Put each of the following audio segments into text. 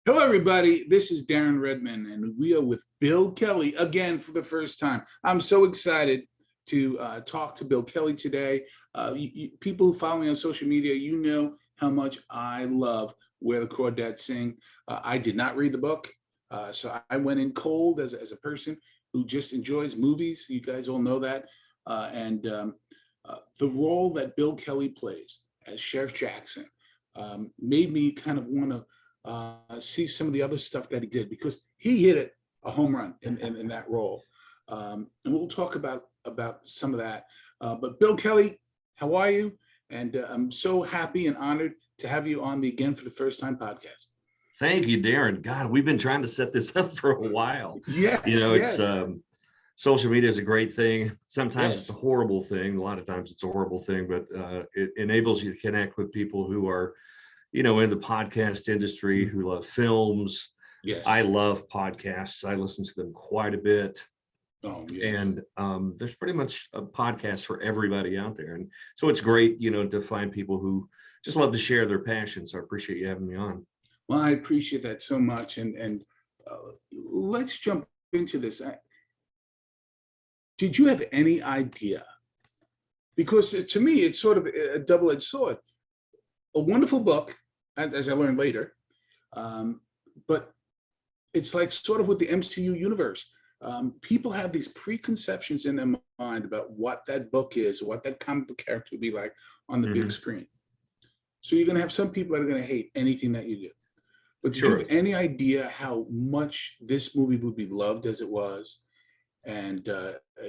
Hello, everybody. This is Darren Redmond, and we are with Bill Kelly again for the first time. I'm so excited to talk to Bill Kelly today. People who follow me on social media, you know how much I love Where the Crawdads Sing. I did not read the book, so I went in cold as a person who just enjoys movies. You guys all know that. The role that Bill Kelly plays as Sheriff Jackson made me kind of want to see some of the other stuff that he did, because he hit it a home run in that role. And we'll talk about some of that. But Bill Kelly, how are you? And I'm so happy and honored to have you on the Again for the First Time podcast. Thank you, Darren. God, we've been trying to set this up for a while. Yes, It's social media is a great thing. Sometimes it's a Yes. horrible thing. A lot of times it's a horrible thing, but it enables you to connect with people who are, in the podcast industry, who love films. Yes. I love podcasts. I listen to them quite a bit. Oh, yes. And there's pretty much a podcast for everybody out there. And so it's great, to find people who just love to share their passion. So I appreciate you having me on. Well, I appreciate that so much. And let's jump into this. Did you have any idea? Because to me, it's sort of a double-edged sword. A wonderful book, as I learned later, but it's like sort of with the MCU universe. People have these preconceptions in their mind about what that book is, what that comic book character would be like on the big screen. So you're going to have some people that are going to hate anything that you do. But did you have any idea how much this movie would be loved as it was, and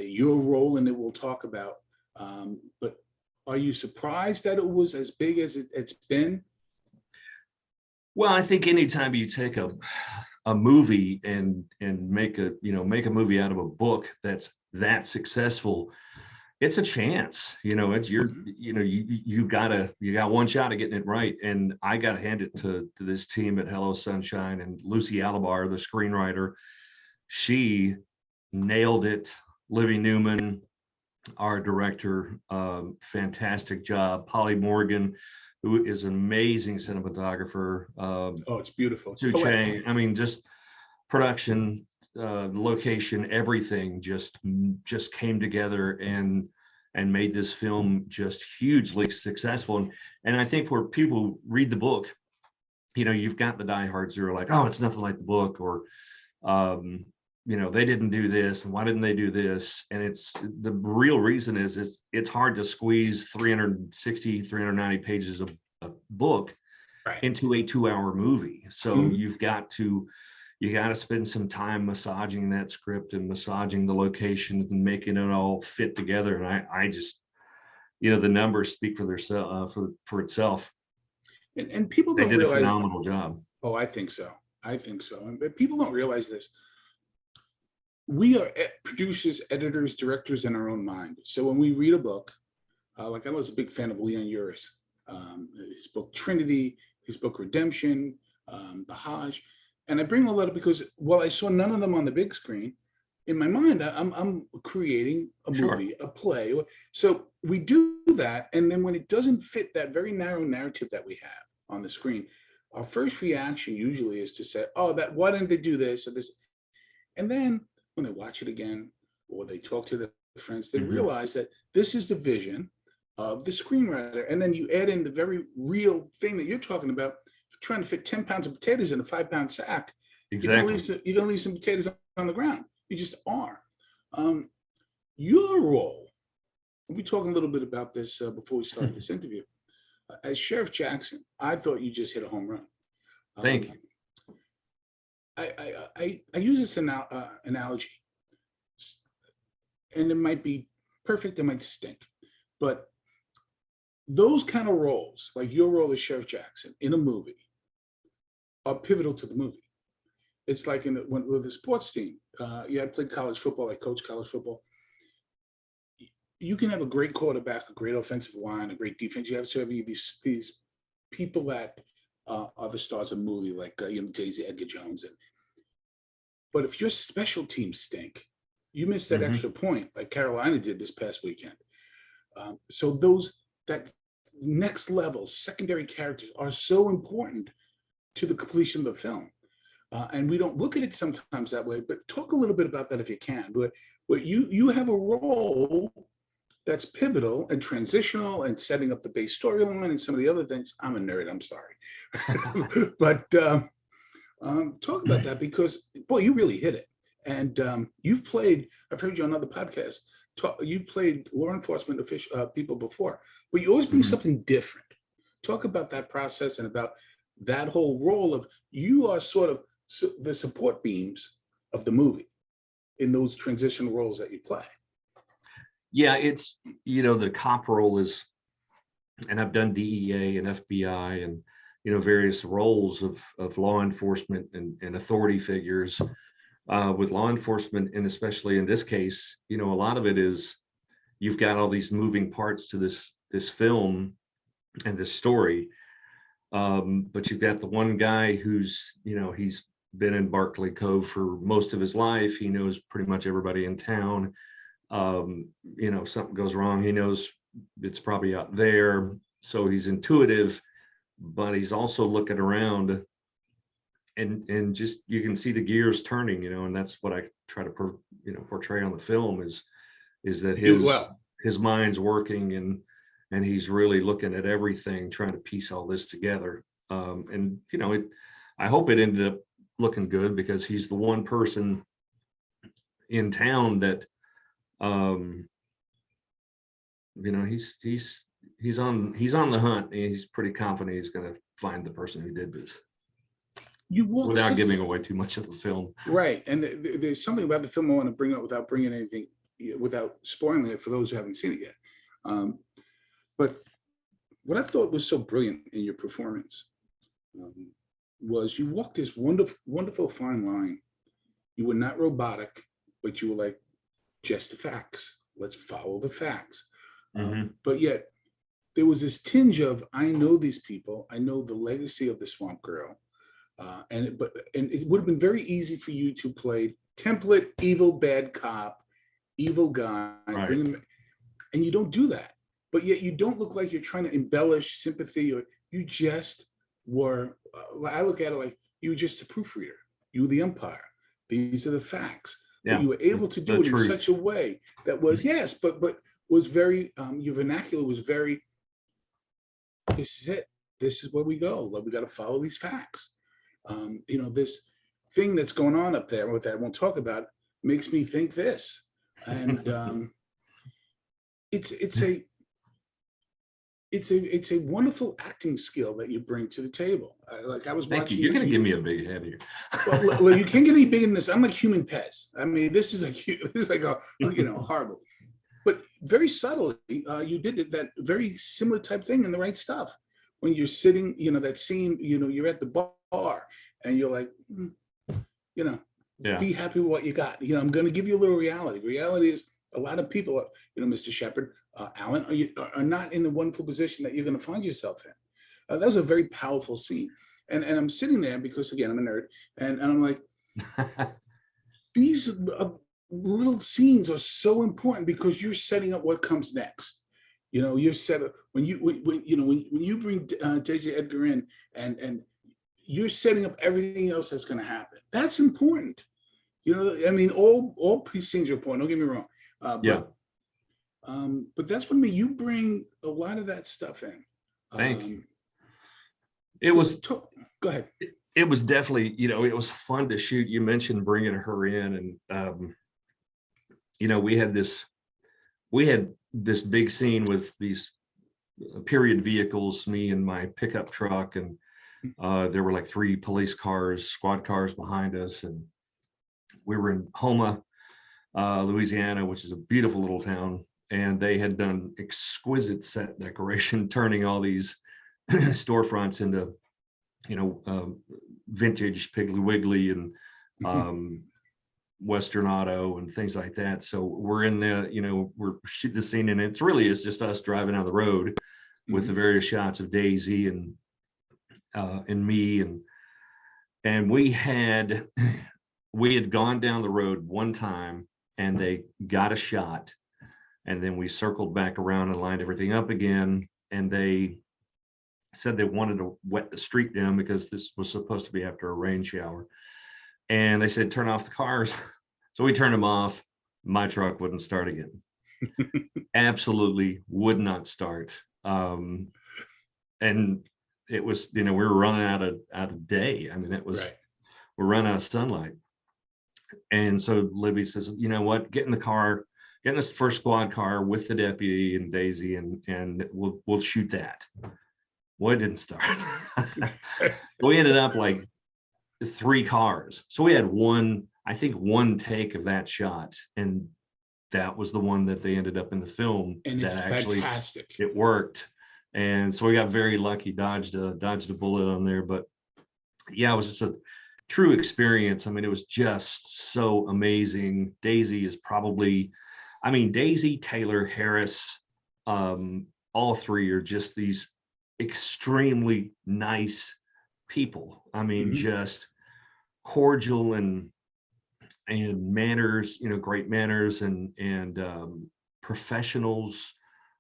your role in it we'll talk about? But are you surprised that it was as big as it's been? Well, I think anytime you take a movie and make a movie out of a book that's that successful, it's a chance. It's you got one shot at getting it right. And I got to hand it to this team at Hello Sunshine, and Lucy Alabar, the screenwriter. She nailed it. Livy Newman, our director, fantastic job. Polly Morgan, who is an amazing cinematographer. It's beautiful. It's Chang. I mean, just production, location, everything just came together and made this film just hugely successful. And I think where people read the book, you've got the diehards who are like, oh, it's nothing like the book, or they didn't do this, and why didn't they do this? And it's the real reason is it's hard to squeeze 390 pages of a book into a 2-hour movie. So you got to spend some time massaging that script and massaging the locations and making it all fit together. And I just, the numbers speak for themselves, for itself. And people don't realize, a phenomenal job. Oh, I think so. And people don't realize this. We are producers, editors, directors in our own mind. So when we read a book, like I was a big fan of Leon Uris, his book Trinity, his book Redemption, The Hajj. And I bring all that up because while I saw none of them on the big screen, in my mind, I'm creating a movie, a play. So we do that. And then when it doesn't fit that very narrow narrative that we have on the screen, our first reaction usually is to say, oh, why didn't they do this or this? And then when they watch it again, or they talk to their friends, they realize that this is the vision of the screenwriter. And then you add in the very real thing that you're talking about, trying to fit 10 pounds of potatoes in a 5-pound sack. Exactly. You're going to leave some potatoes on the ground. You just are. Your role, we'll be talking a little bit about this before we start this interview. As Sheriff Jackson, I thought you just hit a home run. Thank you. I use this analogy, and it might be perfect, it might stink, but those kind of roles, like your role as Sheriff Jackson in a movie, are pivotal to the movie. It's like with a sports team. I played college football, I coach college football. You can have a great quarterback, a great offensive line, a great defense. You have to have these people that are the stars of the movie, like Daisy Edgar Jones. But if your special teams stink, you miss that extra point, like Carolina did this past weekend. So that next level secondary characters are so important to the completion of the film. And we don't look at it sometimes that way, but talk a little bit about that if you can. But you have a role that's pivotal and transitional and setting up the base storyline and some of the other things. I'm a nerd, I'm sorry. But talk about that because, boy, you really hit it. And you've played, I've heard you on other podcasts, you played law enforcement people before, but you always bring something different. Talk about that process and about that whole role of you are sort of the support beams of the movie in those transition roles that you play. Yeah, it's, the cop role is, and I've done DEA and FBI and, various roles of law enforcement and authority figures with law enforcement. And especially in this case, a lot of it is you've got all these moving parts to this film and this story. But you've got the one guy who's, he's been in Barclay Cove for most of his life. He knows pretty much everybody in town. Something goes wrong, he knows it's probably out there. So he's intuitive, but he's also looking around and just, you can see the gears turning, and that's what I try to portray on the film is that his mind's working and he's really looking at everything, trying to piece all this together. I hope it ended up looking good because he's the one person in town that he's on the hunt, and he's pretty confident he's going to find the person who did this. Without giving away too much of the film, right? And there's something about the film I want to bring up without bringing anything, without spoiling it for those who haven't seen it yet. But what I thought was so brilliant in your performance was you walked this wonderful, wonderful fine line. You were not robotic, but you were like, just the facts. Let's follow the facts. But yet there was this tinge of, I know these people. I know the legacy of the Swamp Girl. And it would have been very easy for you to play template, evil, bad cop, evil guy, right. And you don't do that. But yet you don't look like you're trying to embellish sympathy, or you just were, I look at it like you were just a proofreader. You were the umpire. These are the facts. Yeah. But you were able to do it in such a way that was, yes, but was very, your vernacular was very, this is it. This is where we go. We got to follow these facts. This thing that's going on up there, what I won't talk about, makes me think this. And it's a wonderful acting skill that you bring to the table. I was Thank watching. You're going to give me a big head here. well, you can't get any bigger than this. I'm like human Pez. I mean, this is like a horrible, but very subtly, you did that very similar type thing in The Right Stuff. When you're sitting, that scene, you're at the bar and you're like, be happy with what you got. I'm going to give you a little reality. Reality is a lot of people, Mr. Shepard, Alan, are not in the wonderful position that you're going to find yourself in. That was a very powerful scene. And I'm sitting there because, again, I'm a nerd. And I'm like, these little scenes are so important because you're setting up what comes next. You're set up when you bring J.J. Edgar in and you're setting up everything else that's going to happen. That's important. I mean, all scenes are important. Don't get me wrong. But that's what I mean. You bring a lot of that stuff in. Thank you. It was. Go ahead. It was definitely, it was fun to shoot. You mentioned bringing her in, and we had this big scene with these period vehicles, me and my pickup truck, and there were like 3 police cars, squad cars behind us, and we were in Houma, Louisiana, which is a beautiful little town, and they had done exquisite set decoration, turning all these storefronts into, vintage Piggly Wiggly and Western Auto and things like that. So we're in the, we're shooting the scene, and it's just us driving down the road with the various shots of Daisy and me, and we had gone down the road one time, and they got a shot, and then we circled back around and lined everything up again, and they said they wanted to wet the street down because this was supposed to be after a rain shower. and they said, turn off the cars. So we turned them off. My truck wouldn't start again. Absolutely would not start. And it was, we were running out of day. I mean, it was, Right. we're running out of sunlight. And so Libby says, you know what, get in the car, get in this first squad car with the deputy and Daisy, and we'll shoot that. Well, it didn't start. We ended up like 3 cars. So we had I think one take of that shot, and that was the one that they ended up in the film. And it's that actually fantastic. it worked. And so we got very lucky, dodged a bullet on there. But yeah, it was just a true experience. I mean, it was just so amazing. Daisy is probably, I mean, Daisy, Taylor, Harris, all 3 are just these extremely nice people. I mean, just cordial and manners, great manners and professionals.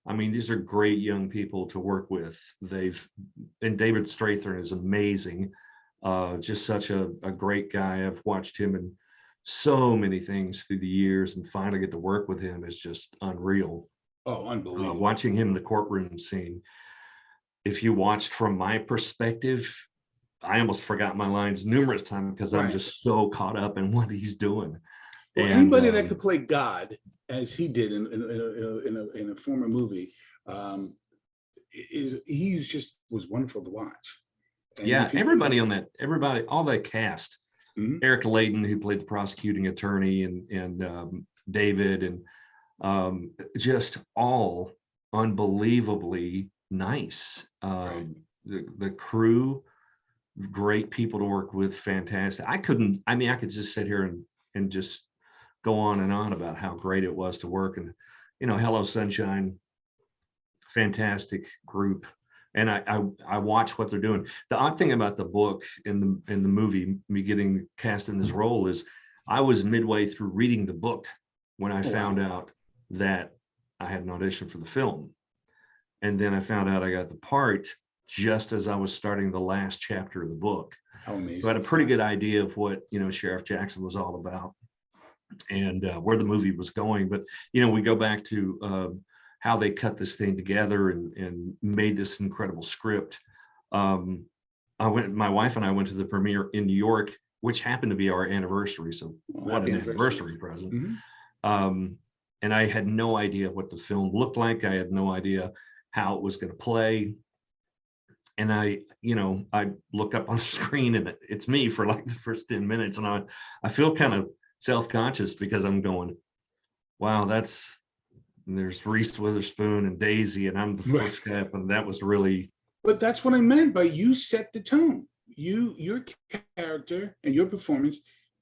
I mean, these are great young people to work with. And David Strathern is amazing. Just such a great guy. I've watched him in so many things through the years, and finally get to work with him is just unreal. Oh, unbelievable. Watching him in the courtroom scene. If you watched from my perspective, I almost forgot my lines numerous times because I'm just so caught up in what he's doing. Well, and anybody that could play God, as he did in a former movie, was wonderful to watch. And yeah, all that cast, Eric Layton, who played the prosecuting attorney, and David, and just all unbelievably nice. The crew, great people to work with, fantastic. I could just sit here and just go on and on about how great it was to work. And Hello Sunshine, fantastic group. And I watch what they're doing. The odd thing about the book and the movie, me getting cast in this role, is I was midway through reading the book when I found out that I had an audition for the film. And then I found out I got the part just as I was starting the last chapter of the book. How amazing. So I had a pretty good idea of what, Sheriff Jackson was all about, and where the movie was going. But, we go back to how they cut this thing together and made this incredible script. My wife and I went to the premiere in New York, which happened to be our anniversary. So what an anniversary present. And I had no idea what the film looked like. I had no idea how it was going to play. And I look up on the screen and it's me for like the first 10 minutes. And I feel kind of self-conscious because I'm going, wow, there's Reese Witherspoon and Daisy, and I'm the first step. And that was really. But that's what I meant by you set the tone. Your character and your performance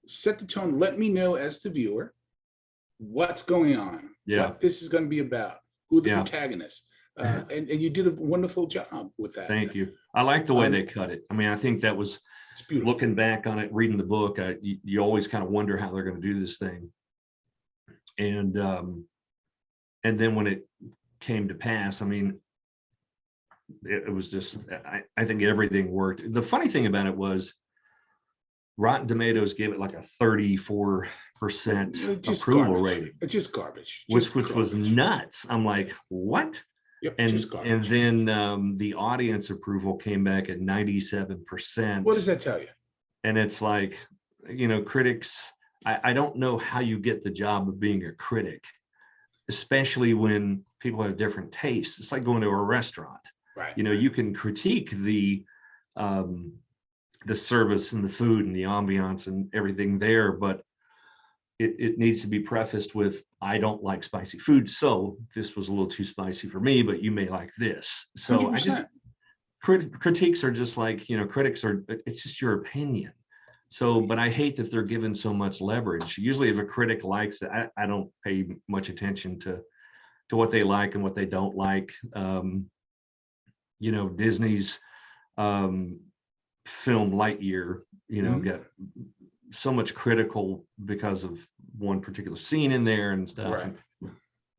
set the tone. Let me know as the viewer what's going on, what this is going to be about, who the protagonists. And you did a wonderful job with that. Thank you. I like the way they cut it. I mean, I think that was, looking back on it, reading the book, you always kind of wonder how they're going to do this thing. And then when it came to pass, I mean, it was just, I think everything worked. The funny thing about it was Rotten Tomatoes gave it like a 34% approval rating. It's just garbage. Which was nuts. I'm like, what? Yep, and then the audience approval came back at 97%. What does that tell you? And it's like, critics, I don't know how you get the job of being a critic, especially when people have different tastes. It's like going to a restaurant. Right. You can critique the service and the food and the ambiance and everything there, but it needs to be prefaced with, I don't like spicy food, so this was a little too spicy for me, but you may like this. So 100%. Critiques are just like, critics are, it's just your opinion. So, but I hate that they're given so much leverage. Usually if a critic likes it, I don't pay much attention to what they like and what they don't like. Disney's film Lightyear, got so much critical because of one particular scene in there and stuff.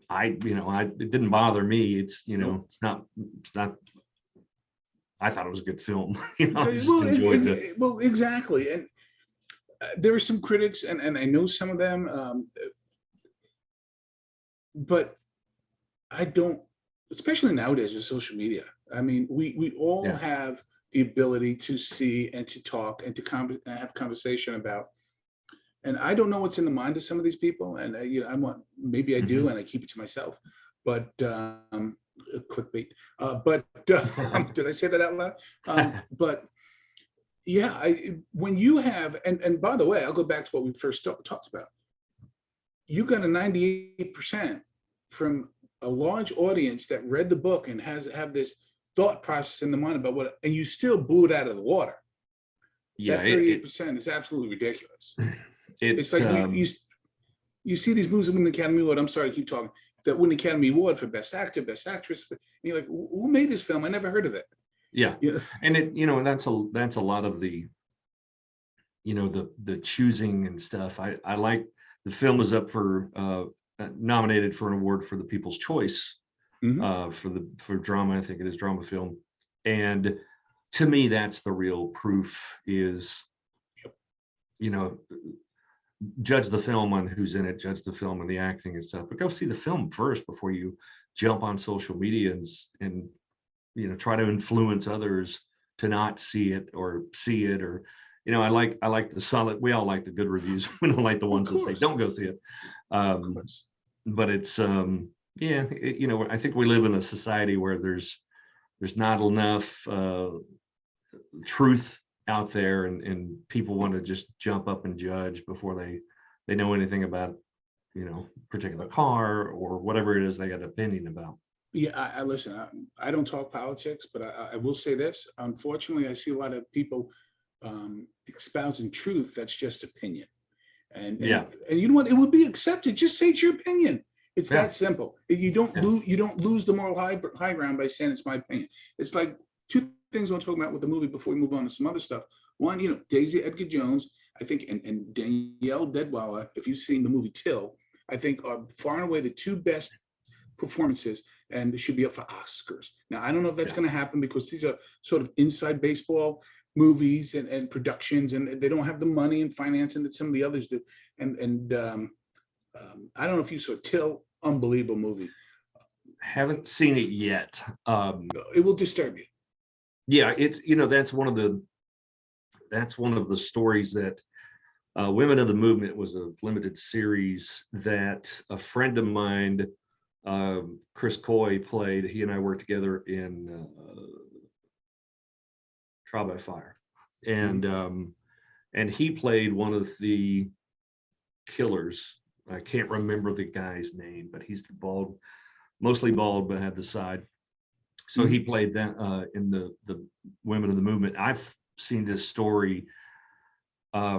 Right. It didn't bother me. It's it's not. I thought it was a good film. I just enjoyed it. Well, exactly. And there are some critics, and I know some of them, but I don't, especially nowadays with social media. I mean, we all Yeah. have the ability to see and to talk and to have conversation about. And I don't know what's in the mind of some of these people. And I want, maybe I do, Mhm. and I keep it to myself. But clickbait. But did I say that out loud? But yeah, when you have, and by the way, I'll go back to what we first talked about. You got a 98% from a large audience that read the book and have this thought process in the mind about what, and you still blew it out of the water. Yeah, That 38% is absolutely ridiculous. It's it like you see these movies that win the Academy Award. I'm sorry to keep talking. That win the Academy Award for Best Actor, Best Actress. And you're like, who made this film? I never heard of it. yeah, Yeah. and that's a lot of the, the choosing and stuff. I like the film is up for nominated for an award for the People's Choice Mhm. for drama. I think it is drama film, and to me that's the real proof is, you know, judge the film on who's in it, judge the film on the acting and stuff, but go see the film first before you jump on social media and try to influence others to not see it or see it. Or I like the solid, we all like the good reviews. We don't like the Of ones that say course. don't go see it. Of um course. but it's I think we live in a society where there's not enough truth out there, and people want to just jump up and judge before they know anything about particular car or whatever it is they got an opinion about. Yeah, I listen. I don't talk politics, but I will say this. Unfortunately, I see a lot of people espousing truth that's just opinion. And Yeah, you know what? It would be accepted. Just say it's your opinion. It's yeah, that simple. You don't yeah. lose. You don't lose the moral high ground by saying it's my opinion. It's like two things I'm talking about with the movie before we move on to some other stuff. One, Daisy Edgar Jones, I think, and Danielle Deadwyler, if you've seen the movie Till, I think are far and away the two best performances, and they should be up for Oscars. Now, I don't know if that's Yeah. going to happen because these are sort of inside baseball movies and productions, and they don't have the money and financing that some of the others do. And I don't know if you saw Till, unbelievable movie. Haven't seen it yet. It will disturb you. Yeah, it's that's one of the stories that Women of the Movement was a limited series that a friend of mine, Chris Coy, played. He and I worked together in Trial by Fire, and he played one of the killers. I can't remember the guy's name, but he's the bald, mostly bald, but had the side. So he played that in the Women of the Movement. I've seen this story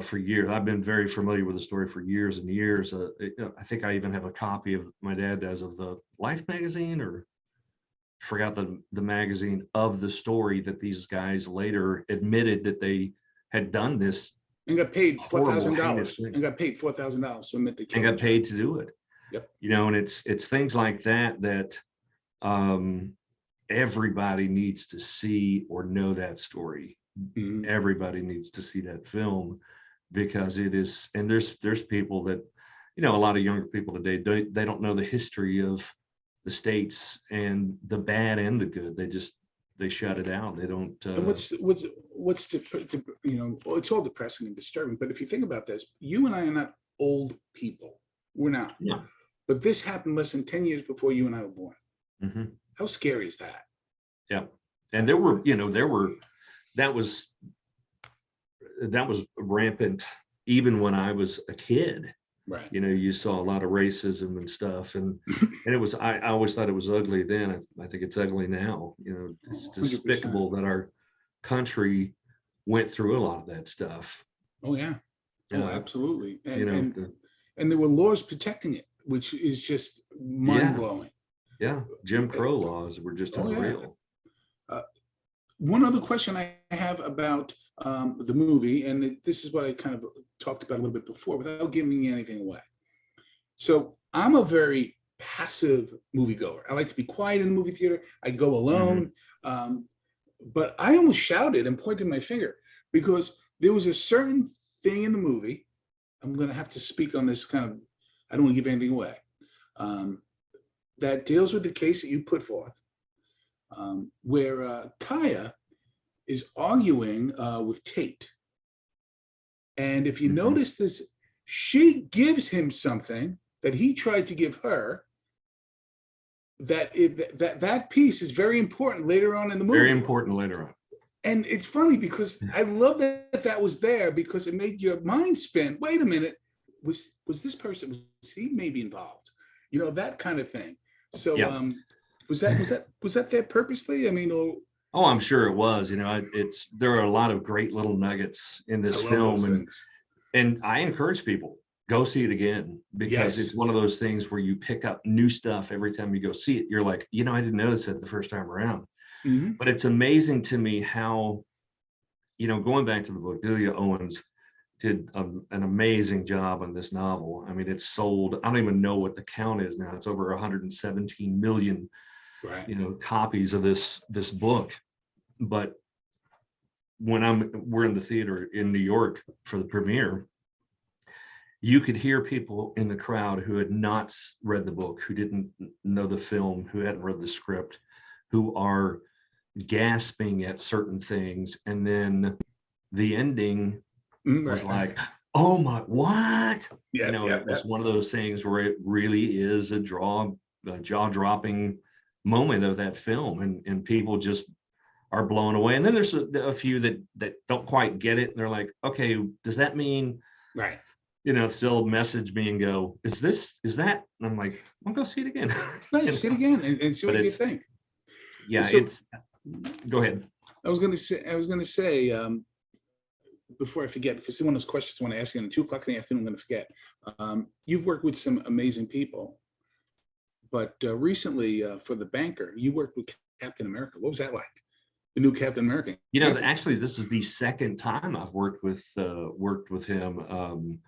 for years. I've been very familiar with the story for years and years. I think I even have a copy of, my dad does, of the Life magazine, or forgot the magazine, of the story that these guys later admitted that they had done this And got paid four horrible, thousand heinous dollars. thing, And got paid $4,000 to admit they and killed. got paid to do it. Yep. And it's things like that everybody needs to see or know that story. Mhm. Everybody needs to see that film, because it is, and there's people that, a lot of younger people today, they don't know the history of the states, and the bad and the good. They shut it out. They don't And what's well, it's all depressing and disturbing. But if you think about this, you and I are not old people. We're not. yeah. But this happened less than 10 years before you and I were born. Hmm. How scary is that? Yeah. And there were that was rampant even when I was a kid. Right. You saw a lot of racism and stuff, and it was, I always thought it was ugly then. I think it's ugly now. It's 100%. despicable that our country went through a lot of that stuff. Oh, yeah. Oh, Uh, absolutely. you know, And the, and there were laws protecting it, which is just mind blowing. yeah, Jim Crow laws were just Oh, yeah. unreal. One other question I have about the movie, and this is what I kind of talked about a little bit before without giving anything away. So I'm a very passive moviegoer. I like to be quiet in the movie theater. I go alone. But I almost shouted and pointed my finger because there was a certain thing in the movie. I'm going to have to speak on this kind of, I don't want to give anything away, that deals with the case that you put forth, where Kaya is arguing with Tate. And if you notice this, she gives him something that he tried to give her. That piece is very important later on in the movie. Very important later on. And it's funny because I love that was there, because it made your mind spin. Wait a minute, was this person, was he maybe involved? You know, that kind of thing. So yeah. Was that there purposely? I mean, oh, I'm sure it was. You know, there are a lot of great little nuggets in this film, and I encourage people, go see it again, because it's one of those things where you pick up new stuff every time you go see it. You're like, you know, I didn't notice it the first time around. But it's amazing to me how, you know, going back to the book, Delia Owens did an amazing job on this novel. I mean, it's sold, I don't even know what the count is now. It's over 117 million, you know, copies of this book. But when we're in the theater in New York for the premiere, you could hear people in the crowd who had not read the book, who didn't know the film, who hadn't read the script, who are gasping at certain things. And then the ending was like, oh my, what? You know, it was one of those things where it really is a jaw-dropping moment of that film, and people just are blown away. And then there's a few that don't quite get it, and they're like, okay, does that mean, you know, still message me and go, is that? And I'm like, I'll go see it again. See it again and see what you think. Yeah, so, go ahead. I was going to say, before I forget, because it's one of those questions I want to ask you, and at 2:00 in the afternoon, I'm going to forget. You've worked with some amazing people, but recently for The Banker, you worked with Captain America. What was that like? The new Captain America. You know, actually, this is the second time I've worked with him.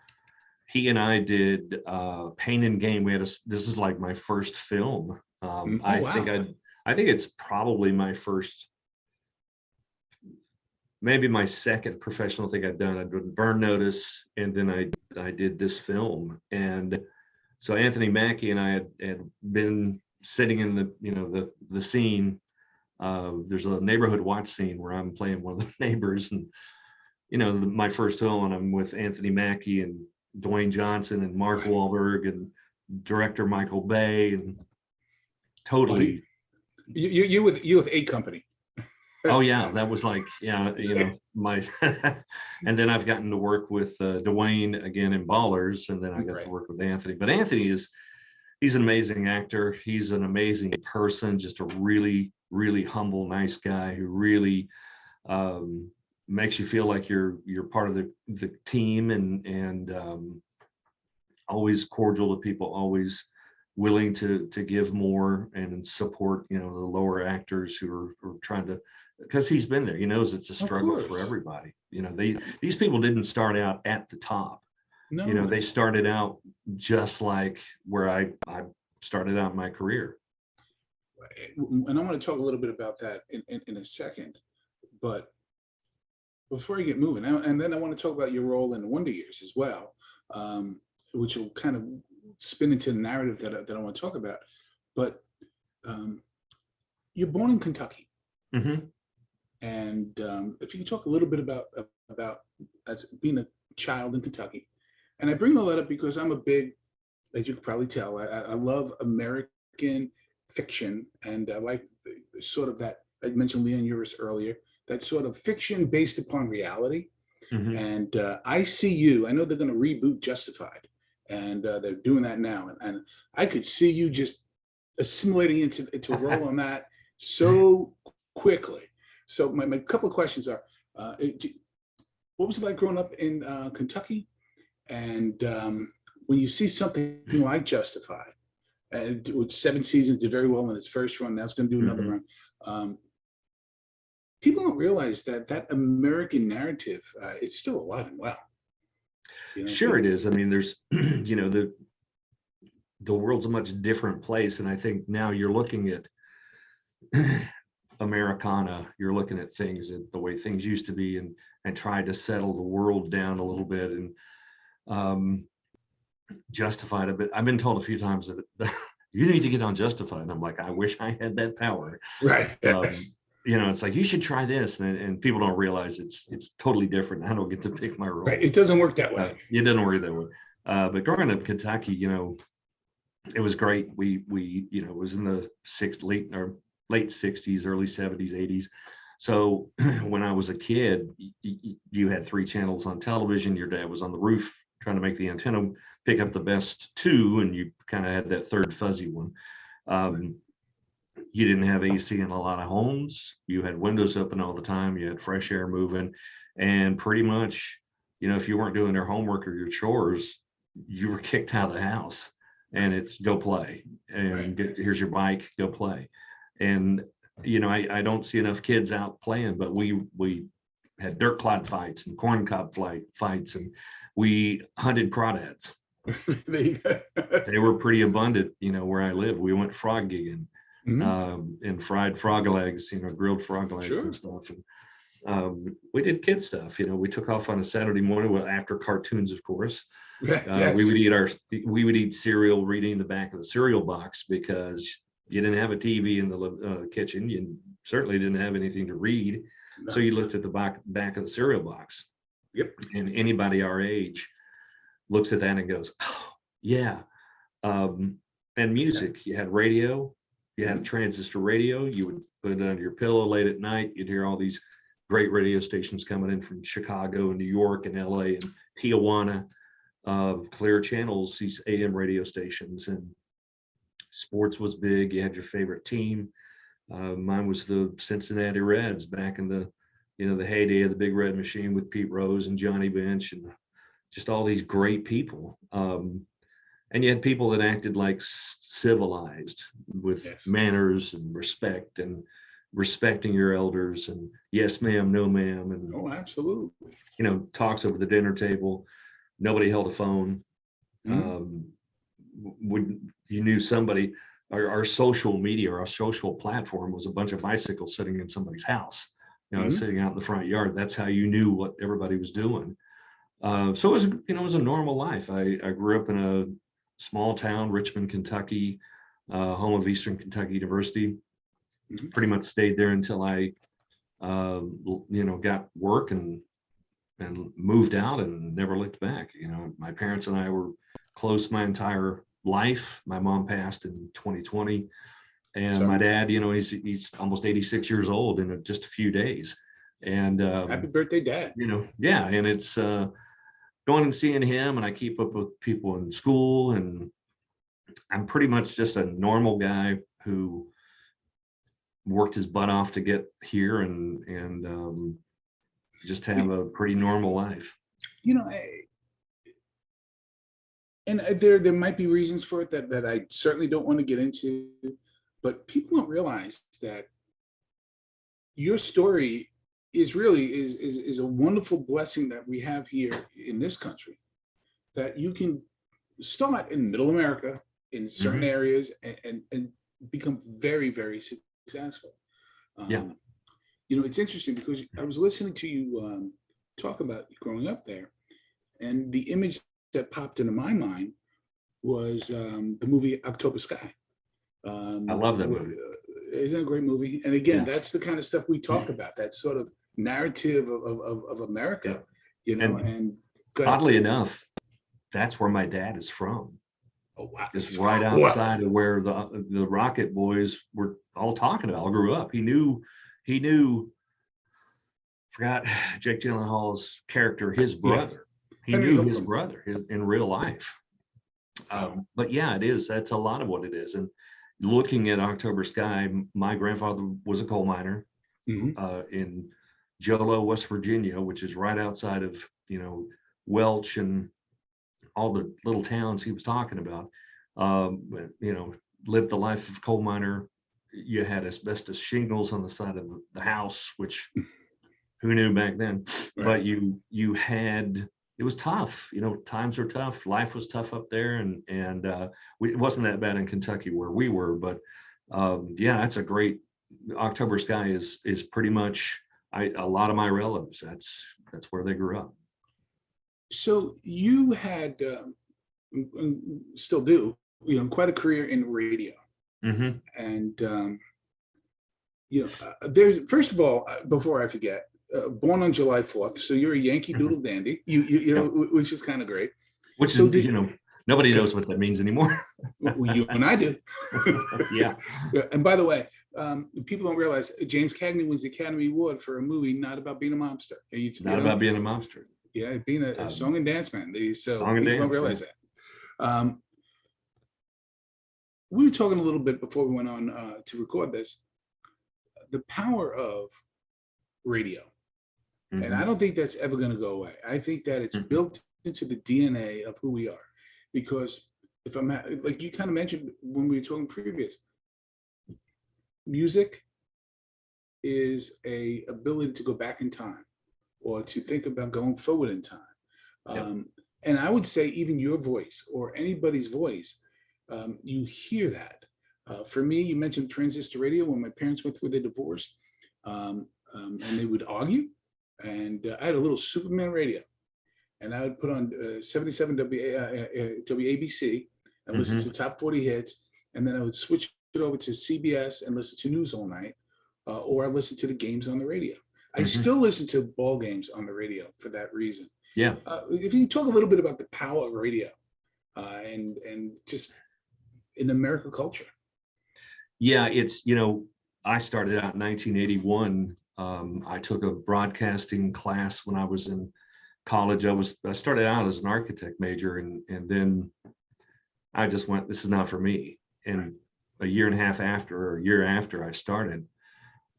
He and I did Pain and Gain. This is like my first film. I think it's probably my first, maybe my second professional thing I've done. I did Burn Notice, and then I did this film. And so Anthony Mackie and I had been sitting in the scene. There's a neighborhood watch scene where I'm playing one of the neighbors, and you know, my first film, and I'm with Anthony Mackie and Dwayne Johnson and Mark Wahlberg and director Michael Bay, and totally. You with A Company. Oh yeah, that was like, yeah, you know, my and then I've gotten to work with Dwayne again in Ballers, and then I got to work with Anthony. But Anthony he's an amazing actor. He's an amazing person, just a really, really humble, nice guy who really makes you feel like you're part of the team, and always cordial to people, always willing to give more and support, you know, the lower actors who are trying to, because he's been there. He knows it's a struggle for everybody. You know, these people didn't start out at the top. No. You know, they started out just like where I started out my career. And I want to talk a little bit about that in a second, but before I get moving, and then I want to talk about your role in the Wonder Years as well, which will kind of spin into the narrative that I want to talk about. But you're born in Kentucky, and if you can talk a little bit about as being a child in Kentucky. And I bring all that up because I'm a big, as you can probably tell, I love American fiction, and I like sort of that, I mentioned Leon Uris earlier, that sort of fiction based upon reality. And I see you, I know they're going to reboot Justified, and they're doing that now. And I could see you just assimilating into a role on that so quickly. So my couple of questions are, what was it like growing up in Kentucky? And when you see something like Justified, and with 7 seasons, did very well in its first run, now it's going to do another run. People don't realize that American narrative is still alive and well. You know, sure, it is. I mean, there's, you know, the world's a much different place, and I think now you're looking at Americana. You're looking at things and the way things used to be, and tried to settle the world down a little bit, and Justified a bit. I've been told a few times that you need to get on Justified. And I'm like, I wish I had that power. Right. Um, it's like, you should try this, and people don't realize it's totally different. I don't get to pick my roles. Right. It doesn't work that way. It doesn't work that way. But growing up in Kentucky, it was great. We it was in the late 60s, early 70s, 80s. So when I was a kid, you had 3 channels on television. Your dad was on the roof trying to make the antenna pick up the best 2, and you kind of had that third fuzzy one. You didn't have AC in a lot of homes. You had windows open all the time. You had fresh air moving, and pretty much, if you weren't doing your homework or your chores, you were kicked out of the house. And it's go play, and here's your bike, go play. And I don't see enough kids out playing, but we had dirt clod fights and corn cob fights, and we hunted crawdads. They were pretty abundant, where I live. We went frog gigging, and fried frog legs, grilled frog legs and stuff. And we did kid stuff. We took off on a Saturday morning after cartoons, of course. Yes. We would eat cereal reading the back of the cereal box, because you didn't have a TV in the kitchen. You certainly didn't have anything to read. No. So you looked at the back of the cereal box. Yep. And anybody our age looks at that and goes, oh, yeah. And music, you had radio, you had a transistor radio. You would put it under your pillow late at night. You'd hear all these great radio stations coming in from Chicago and New York and LA and Tijuana, clear channels, these AM radio stations. And sports was big. You had your favorite team. Mine was the Cincinnati Reds back in the heyday of the Big Red Machine with Pete Rose and Johnny Bench and just all these great people. And you had people that acted like civilized with manners and respect, and respecting your elders, and yes ma'am, no ma'am, and absolutely, talks over the dinner table. Nobody held a phone. You knew somebody. Our social media, our social platform was a bunch of bicycles sitting in somebody's house, sitting out in the front yard. That's how you knew what everybody was doing. So it was, it was a normal life. I grew up in a small town, Richmond, Kentucky, home of Eastern Kentucky University. Pretty much stayed there until I, got work and moved out and never looked back. My parents and I were close my entire life. My mom passed in 2020, and my dad, he's almost 86 years old in just a few days. And happy birthday, Dad. And it's going and seeing him, and I keep up with people in school, and I'm pretty much just a normal guy who worked his butt off to get here, and just have a pretty normal life. There might be reasons for it that I certainly don't want to get into, but people don't realize that your story is really is a wonderful blessing that we have here in this country, that you can start in middle America in certain areas and become very, very successful. It's interesting because I was listening to you talk about growing up there, and the image that popped into my mind was the movie October Sky. I love that movie. Isn't it a great movie? And again, that's the kind of stuff we talk about, that sort of narrative of America, and oddly enough, that's where my dad is from. Oh, wow. It's right outside of where the Rocket Boys were all talking about. I grew up. He knew, forgot Jake Gyllenhaal's character, his brother. He knew his brother in real life. But yeah, it is. That's a lot of what it is. And looking at October Sky, my grandfather was a coal miner in Jolo, West Virginia, which is right outside of, Welch and all the little towns he was talking about. Lived the life of coal miner. You had asbestos shingles on the side of the house, which who knew back then? Right. But you had, it was tough. Times were tough. Life was tough up there, and it wasn't that bad in Kentucky where we were. But that's a great October Sky is pretty much a lot of my relatives. That's where they grew up. So you had, still do, quite a career in radio. Mm-hmm. And, there's, first of all, before I forget, born on July 4th. So you're a Yankee Doodle dandy, Yeah. which is kind of great. Which So is, nobody knows what that means anymore. well, you and I do. Yeah. And by the way, people don't realize James Cagney wins the Academy Award for a movie not about being a mobster. Not about being a mobster. Yeah, being a song and dance man. So song and people don't dance, realize that. We were talking a little bit before we went on to record this. The power of radio. Mm-hmm. And I don't think that's ever going to go away. I think that it's built into the DNA of who we are. Because if I'm like you kind of mentioned when we were talking previous, music is a ability to go back in time or to think about going forward in time. Yep. And I would say even your voice or anybody's voice, you hear that. For me, you mentioned transistor radio when my parents went through their divorce, and they would argue. And I had a little Superman radio, and I would put on 77 WABC and listen to top 40 hits, and then I would switch it over to CBS and listen to news all night, or I listen to the games on the radio. I still listen to ball games on the radio for that reason. Yeah. If you talk a little bit about the power of radio and just in American culture. Yeah, it's, I started out in 1981. I took a broadcasting class when I was in college. I started out as an architect major, and then I just went, this is not for me. And a year and a half after, or a year after I started,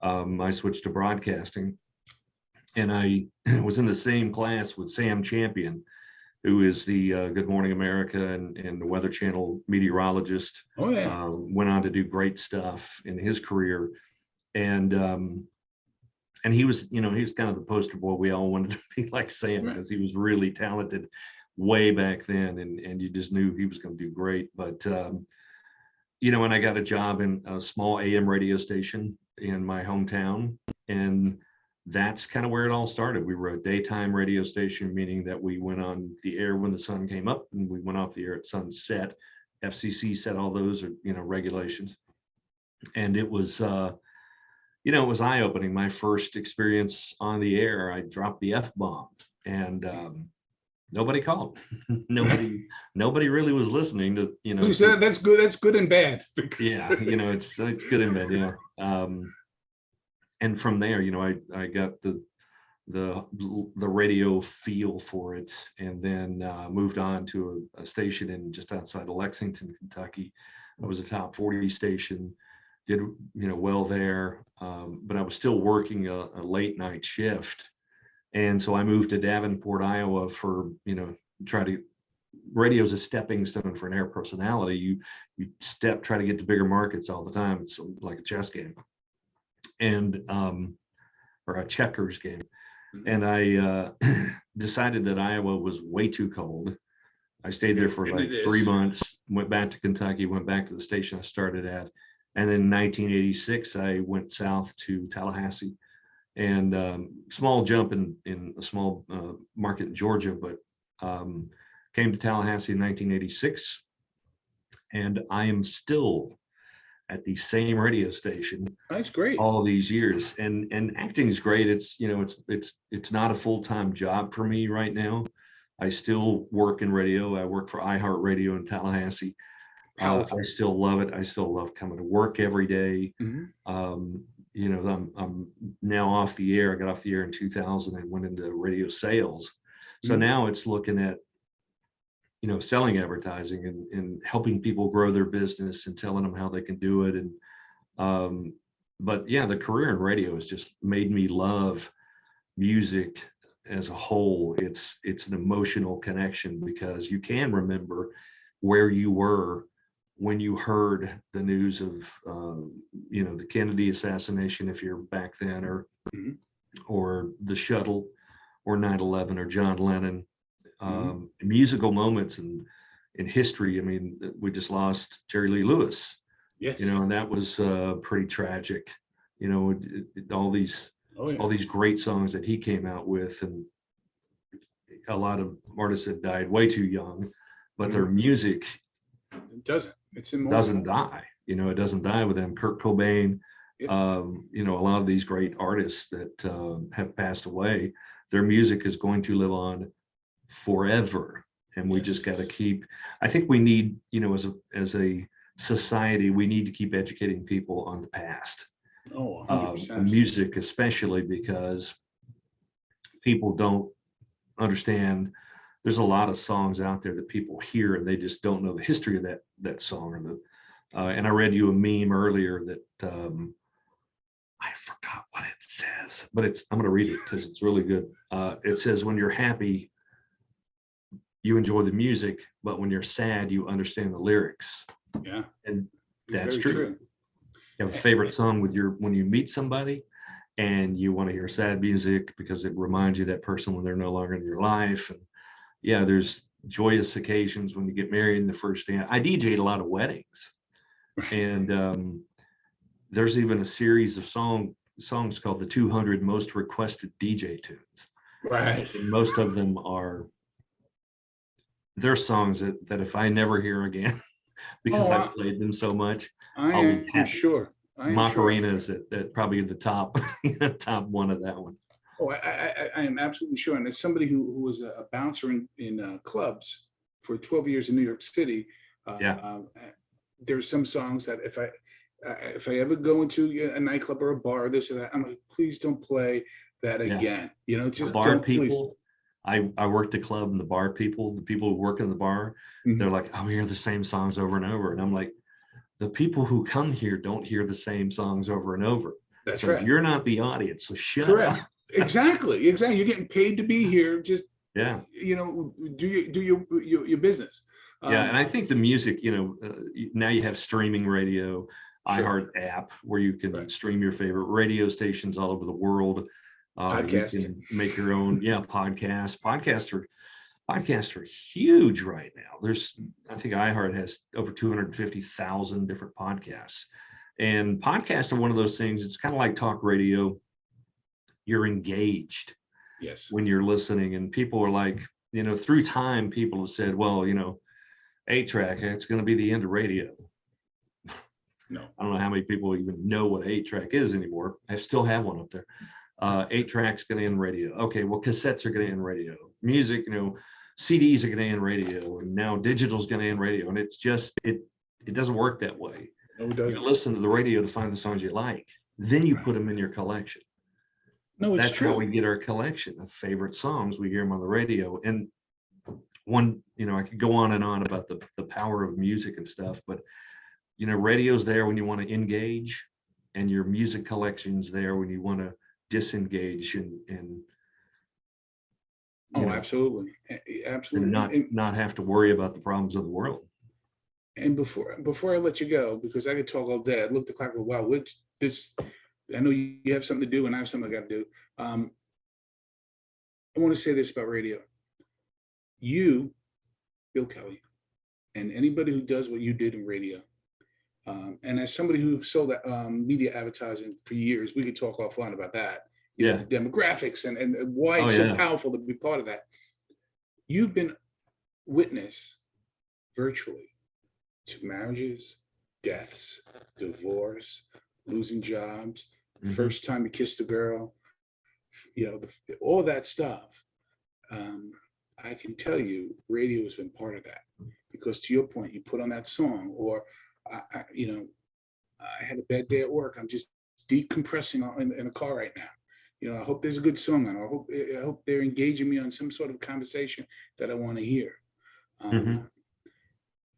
I switched to broadcasting, and I was in the same class with Sam Champion, who is the Good Morning America and the Weather Channel meteorologist. Oh yeah. Went on to do great stuff in his career, and he was, he was kind of the poster boy. We all wanted to be like Sam because he was really talented way back then, and you just knew he was going to do great. But and I got a job in a small AM radio station in my hometown, and that's kind of where it all started. We were a daytime radio station, meaning that we went on the air when the sun came up, and we went off the air at sunset. FCC set all those, regulations, and it was. It was eye-opening. My first experience on the air, I dropped the F-bomb, and nobody called. nobody really was listening to, You said that's good. That's good and bad. Yeah, it's good and bad. Yeah. And from there, I got the radio feel for it, and then moved on to a station in just outside of Lexington, Kentucky. It was a top 40 station. Did well there, but I was still working a late night shift, and so I moved to Davenport, Iowa for try to. Radio's a stepping stone for an air personality. You try to get to bigger markets all the time. It's like a chess game, and or a checkers game. And I decided that Iowa was way too cold. I stayed there for like 3 months. Went back to Kentucky. Went back to the station I started at. And then in 1986, I went south to Tallahassee, and small jump in a small market in Georgia, but came to Tallahassee in 1986, and I am still at the same radio station. That's great. All these years, and acting is great. It's it's not a full-time job for me right now. I still work in radio. I work for iHeartRadio in Tallahassee. I still love it. I still love coming to work every day. I'm now off the air. I got off the air in 2000 and went into radio sales. So now it's looking at, selling advertising and helping people grow their business and telling them how they can do it. And, but yeah, the career in radio has just made me love music as a whole. It's an emotional connection because you can remember where you were when you heard the news of the Kennedy assassination, if you're back then, or the shuttle, or 9/11, or John Lennon, musical moments in history. I mean, we just lost Jerry Lee Lewis. Yes. And that was pretty tragic. You know, all these Oh yeah. all these great songs that he came out with, and a lot of artists that died way too young, but their music It doesn't. It's immortal. doesn't die. You know, it doesn't die with them. Kurt Cobain, Yep. you know, a lot of these great artists that have passed away, their music is going to live on forever. And we just got to keep, I think we need, you know, as a society, we need to keep educating people on the past. Oh, 100%. Music, especially because people don't understand. There's a lot of songs out there that people hear and they just don't know the history of that song. Or and I read you a meme earlier that I forgot what it says, but I'm going to read it because it's really good. It says, when you're happy, you enjoy the music, but when you're sad, you understand the lyrics. Yeah. And It's that's very true. You have a favorite song when you meet somebody and you want to hear sad music because it reminds you of that person when they're no longer in your life. And yeah, there's joyous occasions when you get married in the first day. I DJ'd a lot of weddings, and there's even a series of songs called the 200 most requested DJ tunes. Right. And most of them they're songs that if I never hear again because I've played them so much, I'll be I'm happy. sure. Macarena is at probably the top top one of that one. Oh, I am absolutely sure. And as somebody who was a bouncer in clubs for 12 years in New York City, there's some songs that if I ever go into a nightclub or a bar, or this or that, I'm like, please don't play that again. You know, just the bar don't, people. Please. I worked the club, and the people who work in the bar, they're like, oh, we hear the same songs over and over. And I'm like, the people who come here don't hear the same songs over and over. That's so right. You're not the audience, so shut Correct. up. Exactly. You're getting paid to be here. Just you know, do your business. And I think the music, you know, now you have streaming radio, iHeart app where you can stream your favorite radio stations all over the world. You can make your own podcasts. Podcasts are huge right now. I think iHeart has over 250,000 different podcasts. And podcasts are one of those things, it's kind of like talk radio. You're engaged when you're listening. And people are like, you know, through time, people have said, well, you know, 8-track, it's going to be the end of radio. No. I don't know how many people even know what 8-track is anymore. I still have one up there. 8-track's going to end radio. Okay, well, cassettes are going to end radio. Music, you know, CDs are going to end radio, and now digital's going to end radio. And it's just it doesn't work that way. No, it doesn't. You listen to the radio to find the songs you like, then you put them in your collection. No, it's That's true. how we get our collection of favorite songs. We hear them on the radio. And one, you know, I could go on and on about the power of music and stuff, but you know, radio's there when you want to engage, and your music collection's there when you want to disengage and absolutely. And not have to worry about the problems of the world. And before I let you go, because I could talk all day, I looked at the clock. Wow, I know you have something to do, and I have something I got to do. I want to say this about radio. You, Bill Kelly, and anybody who does what you did in radio, and as somebody who sold media advertising for years, we could talk offline about that. You know, the demographics and why it's so powerful to be part of that. You've been witness virtually to marriages, deaths, divorce, losing jobs, first time you kissed a girl, you know, all that stuff. I can tell you, radio has been part of that, because to your point, you put on that song, or I had a bad day at work. I'm just decompressing in a car right now. You know, I hope there's a good song on. I hope they're engaging me on some sort of conversation that I want to hear.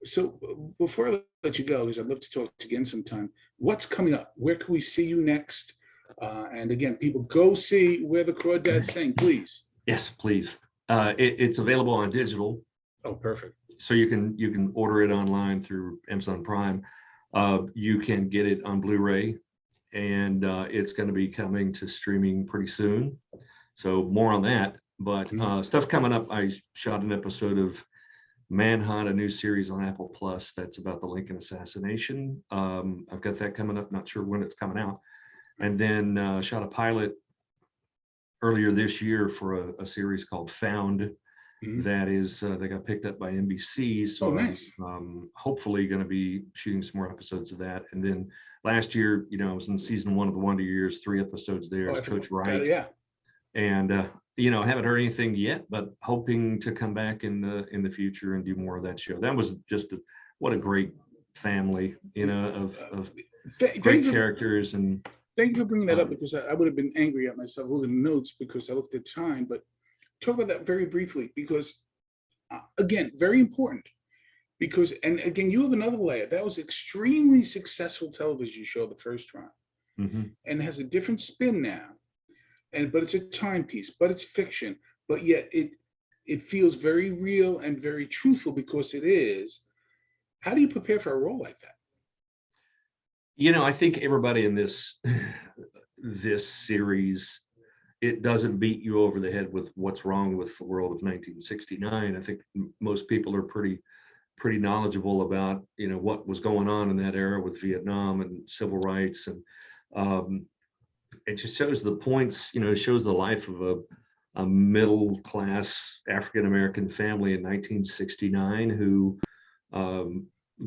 So before I let you go, because I'd love to talk again sometime, what's coming up? Where can we see you next? And again, people, go see Where the Crawdads Sing, please. Yes, please. It's available on digital. Oh, perfect. So you can order it online through Amazon Prime. You can get it on Blu-ray, and it's going to be coming to streaming pretty soon. So more on that. But stuff coming up. I shot an episode of Manhunt, a new series on Apple Plus that's about the Lincoln assassination. I've got that coming up. Not sure when it's coming out. and then shot a pilot earlier this year for a series called Found. That is, they got picked up by NBC. So nice. I'm hopefully going to be shooting some more episodes of that. And then last year, I was in season 1 of The Wonder Years, 3 episodes there as Coach Wright. Yeah. And haven't heard anything yet, but hoping to come back in the future and do more of that show. That was just what a great family, of great characters. And thank you for bringing that up, because I would have been angry at myself looking at notes because I looked at time. But talk about that very briefly, because again, very important. Because, and again, you have another layer. That was extremely successful television show the first time, and has a different spin now. But it's a timepiece, but it's fiction, but yet it feels very real and very truthful, because it is. How do you prepare for a role like that? I think everybody in this series, it doesn't beat you over the head with what's wrong with the world of 1969. I think most people are pretty knowledgeable about what was going on in that era with Vietnam and civil rights, and it just shows the points. It shows the life of a middle class African American family in 1969 who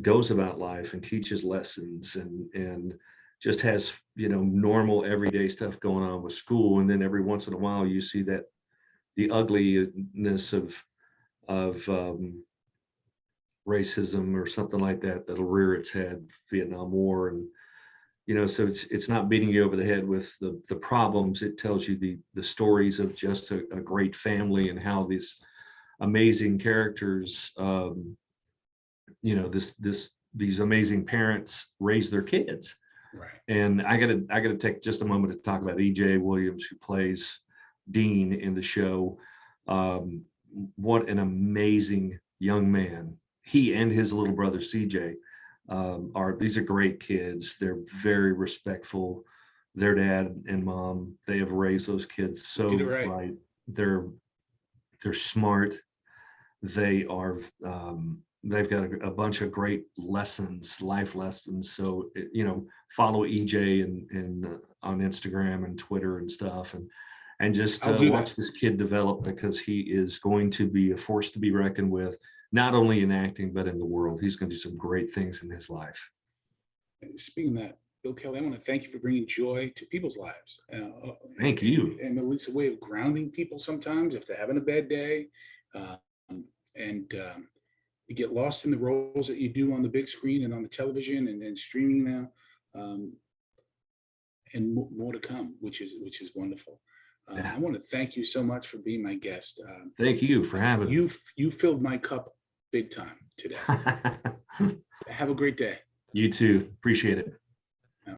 goes about life and teaches lessons and just has normal everyday stuff going on with school. And then every once in a while you see that the ugliness of racism or something like that that'll rear its head, Vietnam War. And so it's not beating you over the head with the problems. It tells you the stories of just a great family and how these amazing characters, these amazing parents raise their kids. Right. And I gotta take just a moment to talk about E.J. Williams, who plays Dean in the show. What an amazing young man. He and his little brother CJ these are great kids. They're very respectful. Their dad and mom, they have raised those kids so right. They're smart. They are they've got a bunch of great lessons, life lessons. So follow EJ and on Instagram and Twitter and stuff, and just watch this kid develop, because he is going to be a force to be reckoned with, not only in acting but in the world. He's going to do some great things in his life. Speaking of that, Bill Kelly, I want to thank you for bringing joy to people's lives. Thank you. And at least a way of grounding people sometimes if they're having a bad day, you get lost in the roles that you do on the big screen and on the television and streaming now, and more to come, which is wonderful. I want to thank you so much for being my guest. Thank you for having me. You filled my cup big time today. Have a great day. You too. Appreciate it.